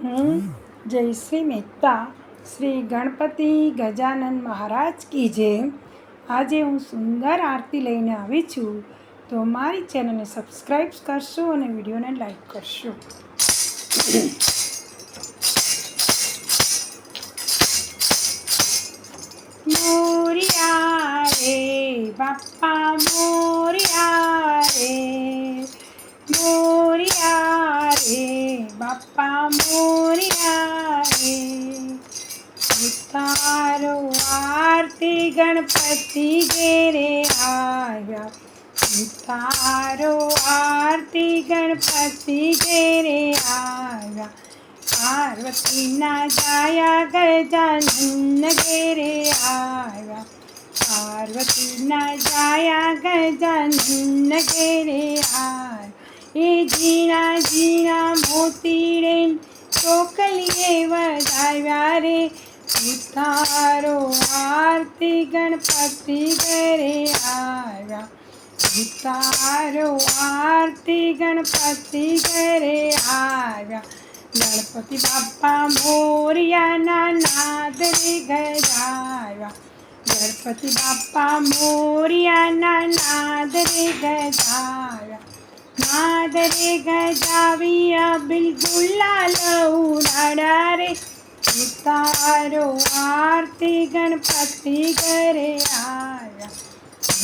હું જયશ્રી મહેતા શ્રી ગણપતિ ગજાનન મહારાજ કી જય। આજે હું સુંદર આરતી લઈને આવી છું, તો મારી ચેનલને સબસ્ક્રાઈબ કરશો અને વિડીયોને લાઈક કરશો। મોરિયા રે બાપ્પા મોરિયા રે, મોરિયા રે બાપ્પા મોરિયા રે। ઉતારો આરતી ગણપતિ ઘેરે આવ્યા, ઉતારો આરતી ગણપતિ ઘેરે આવ્યા। પાર્વતીના જાયા ગજાનન ઘેરે આવ્યા, પાર્વતીના જાયા ગજાનન ઘેરે આવ્યા। એ ઝીણા ઝીણા મોતીડે ચોકલીએ વધાવ્યા રે, ઉતારો આરતી ગણપતિ ઘરે આવ્યા, ઉતારો આરતી ગણપતિ ઘરે આવ્યા। ગણપતિ બાપ્પા મોરિયાના નાદ રે ગજાવ્યા, ગણપતિ બાપ્પા મોરિયાના નાદ રે ગજાવ્યા। નાદ રે ગજાવ્યા બિલગુલાલ ઉડાડ્યા રે, ઉતારો આરતી ગણપતિ ઘરે આવ્યા,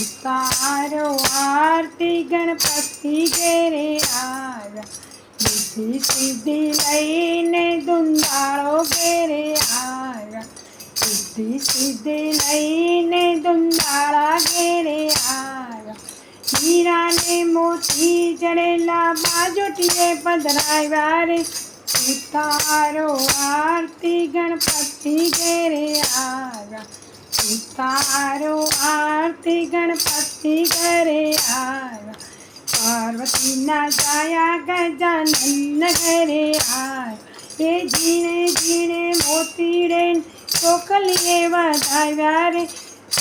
ઉતારો આરતી ગણપતિ ઘરે આવ્યા। રીદ્ધિ સિદ્ધિ લઈને દુંદાળો ઘેરે આવ્યા, રીદ્ધિ સિદ્ધિ લઈને દુંદાળા ઘેરે આવ્યા। હીરાને મોતી જડેલા બાજોટીએ પધરાવ્યા રે, ઉતારો આરતી ગણપતિ ઘેરે આવ્યા, ઉતારો આરતી ગણપતિ ઘરે આવ્યા। પાર્વતીના જાયા ગજાનન ઘરે આવ્યા, એ ઝીણે ઝીણે મોતીડે ચોકલીએ વધાવ્યા રે,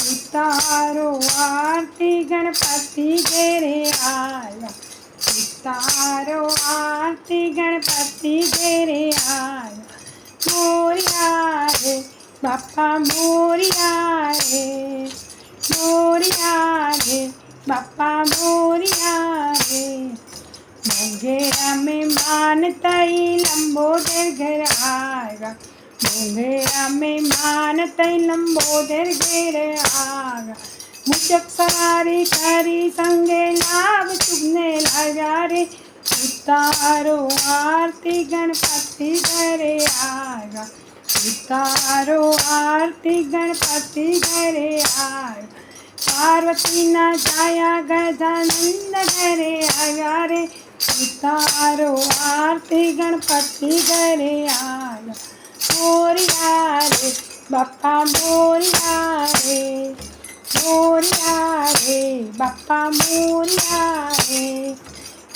ઉતારો આરતી ગણપતિ ઘેરે આવ્યા, ઉતારો આરતી ગણપતિ ઘેરે આવ્યા। મોરિયા રે બાપ્પા મોરિયા રે, મોરિયા રે બાપ્પા મોરિયા રે। મોંઘેરા મહેમાન તઈ લંબોદર ઘર આવ્યા, મોંઘેરા મહેમાન તઈ લંબોદર ઘેર આવ્યા। મુચક સવારી કરી સંગે લાભ શુભને લાવ્યા રે, ઉતારો આરતી ગણપતિ ઘરે આવ્યા, ઉતારો આરતી ગણપતિ ઘરે આવ્યા। પાર્વતીના જાયા ગજાનન ઘરે આવ્યા રે, ઉતારો આરતી ગણપતિ ઘરે આવ્યા। મોરિયા રે બાપ્પા મોરિયા રે, મોરિયા રે બાપ્પા મોરિયા રે।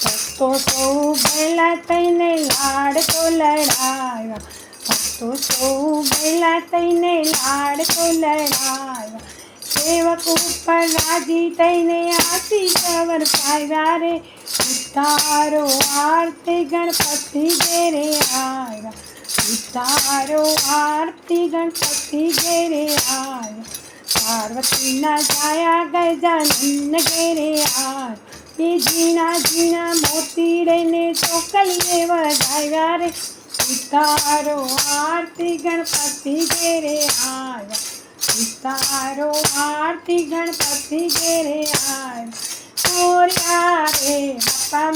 ભક્તો સૌ ભેલા થઈને લાડ તો લડાવ્યા, ભક્તો સૌ ભેલા થઈને લાડ તો લડાવ્યા। સેવક ઉપર રાજી થઈને આશીષ વરસાવ્યા રે, ઉતારો આરતી ગણપતિ ઘેરે આવ્યા, ઉતારો આરતી ગણપતિ ઘેરે આવ્યા। પાર્વતીના જાયા ગજાનન ઘેરે આવ્યા, એ ઝીણા ઝીણા મોતીડે ચોકલીએ વધાવ્યા રે, ઉતારો આરતી ગણપતિ ઘેરે આવ્યા, ઉતારો આરતી ગણપતિ ઘેરે આવ્યા। મોરિયા રે બાપ્પા